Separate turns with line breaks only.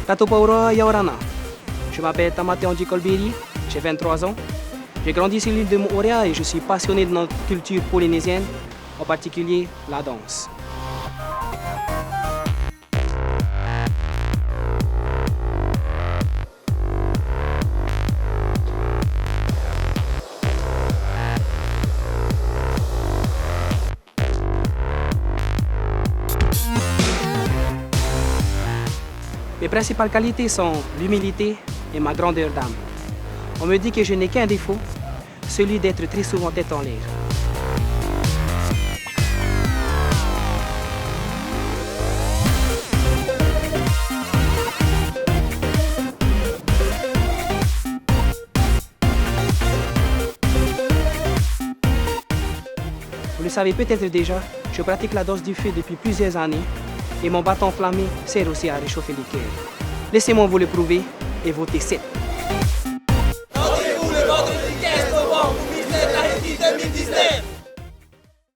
Tatopaura Yaorana. Je m'appelle Tamate Andi Kolberi, j'ai 23 ans. J'ai grandi sur l'île de Moorea et je suis passionné de notre culture polynésienne, en particulier la danse. Mes principales qualités sont l'humilité et ma grandeur d'âme. On me dit que je n'ai qu'un défaut, celui d'être très souvent tête en l'air. Vous le savez peut-être déjà, je pratique la danse du feu depuis plusieurs années et mon bâton enflammé sert aussi à réchauffer les cœurs. Laissez-moi vous le prouver et votez 7.